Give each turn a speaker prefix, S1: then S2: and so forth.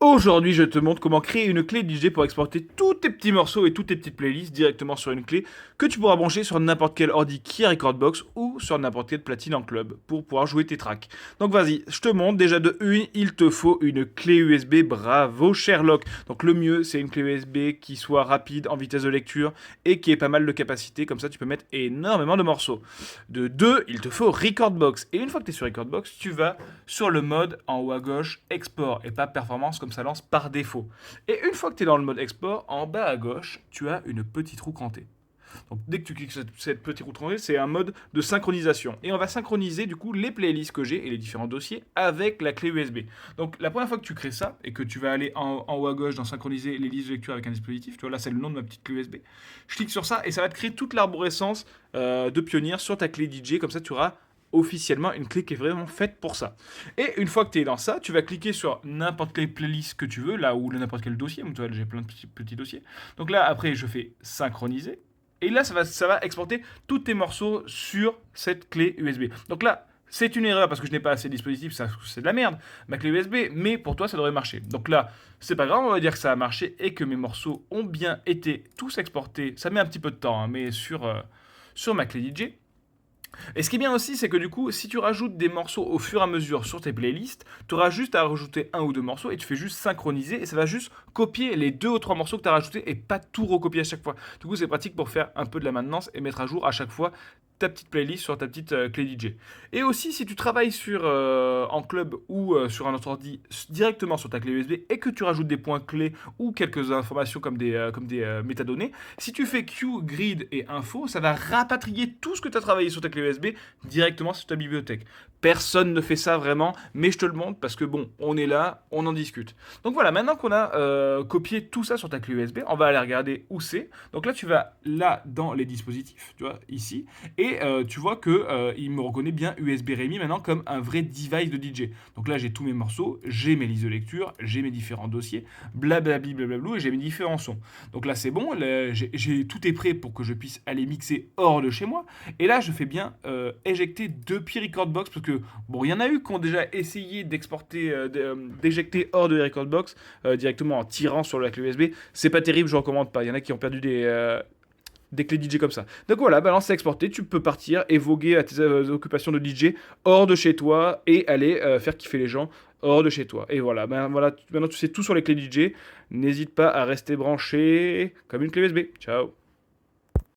S1: Aujourd'hui, je te montre comment créer une clé DJ pour exporter tous tes petits morceaux et toutes tes petites playlists directement sur une clé que tu pourras brancher sur n'importe quel ordi qui a Recordbox ou sur n'importe quel platine en club pour pouvoir jouer tes tracks. Donc vas-y, je te montre. Déjà de une, il te faut une clé USB. Bravo Sherlock. Donc le mieux, c'est une clé USB qui soit rapide en vitesse de lecture et qui ait pas mal de capacité. Comme ça, tu peux mettre énormément de morceaux. De deux, il te faut Recordbox. Et une fois que tu es sur Recordbox, tu vas sur le mode en haut à gauche, export et pas performance comme ça lance par défaut. Et une fois que tu es dans le mode export, en bas à gauche, tu as une petite roue crantée. Donc dès que tu cliques sur cette petite roue crantée, c'est un mode de synchronisation. Et on va synchroniser du coup les playlists que j'ai et les différents dossiers avec la clé USB. Donc la première fois que tu crées ça et que tu vas aller en haut à gauche dans synchroniser les listes de lecture avec un dispositif, tu vois là c'est le nom de ma petite clé USB, je clique sur ça et ça va te créer toute l'arborescence de Pioneer sur ta clé DJ, comme ça tu auras officiellement une clé qui est vraiment faite pour ça. Et une fois que tu es dans ça, tu vas cliquer sur n'importe quelle playlist que tu veux, là où n'importe quel dossier, donc tu vois, j'ai plein de petits dossiers. Donc là, après, je fais synchroniser. Et là, ça va exporter tous tes morceaux sur cette clé USB. Donc là, c'est une erreur parce que je n'ai pas assez de dispositifs, ça, c'est de la merde, ma clé USB, mais pour toi, ça devrait marcher. Donc là, c'est pas grave, on va dire que ça a marché et que mes morceaux ont bien été tous exportés. Ça met un petit peu de temps, hein, mais sur ma clé DJ. Et ce qui est bien aussi, c'est que du coup, si tu rajoutes des morceaux au fur et à mesure sur tes playlists, tu auras juste à rajouter un ou deux morceaux et tu fais juste synchroniser et ça va juste copier les deux ou trois morceaux que tu as rajoutés et pas tout recopier à chaque fois. Du coup, c'est pratique pour faire un peu de la maintenance et mettre à jour à chaque fois ta petite playlist sur ta petite clé DJ. Et aussi, si tu travailles en club ou sur un autre ordi directement sur ta clé USB et que tu rajoutes des points clés ou quelques informations comme des métadonnées, si tu fais Q, grid et info, ça va rapatrier tout ce que tu as travaillé sur ta clé USB directement sur ta bibliothèque. Personne ne fait ça vraiment, mais je te le montre parce que bon, on est là, on en discute. Donc voilà, maintenant qu'on a copié tout ça sur ta clé USB, on va aller regarder où c'est. Donc là, tu vas là dans les dispositifs, tu vois, ici, et tu vois que il me reconnaît bien USB Remi maintenant comme un vrai device de DJ. Donc là, j'ai tous mes morceaux, j'ai mes listes de lecture, j'ai mes différents dossiers, blablabli, blablablou, et j'ai mes différents sons. Donc là, c'est bon, là, tout est prêt pour que je puisse aller mixer hors de chez moi. Et là, je fais bien éjecter depuis Recordbox parce que, bon, il y en a eu qui ont déjà essayé d'exporter, d'éjecter hors de Recordbox directement en tirant sur la clé USB. C'est pas terrible, je recommande pas. Il y en a qui ont perdu des clés DJ comme ça. Donc voilà, balance c'est exporté, tu peux partir et voguer à tes occupations de DJ hors de chez toi et aller faire kiffer les gens hors de chez toi. Et voilà, ben voilà, maintenant tu sais tout sur les clés DJ. N'hésite pas à rester branché comme une clé USB. Ciao.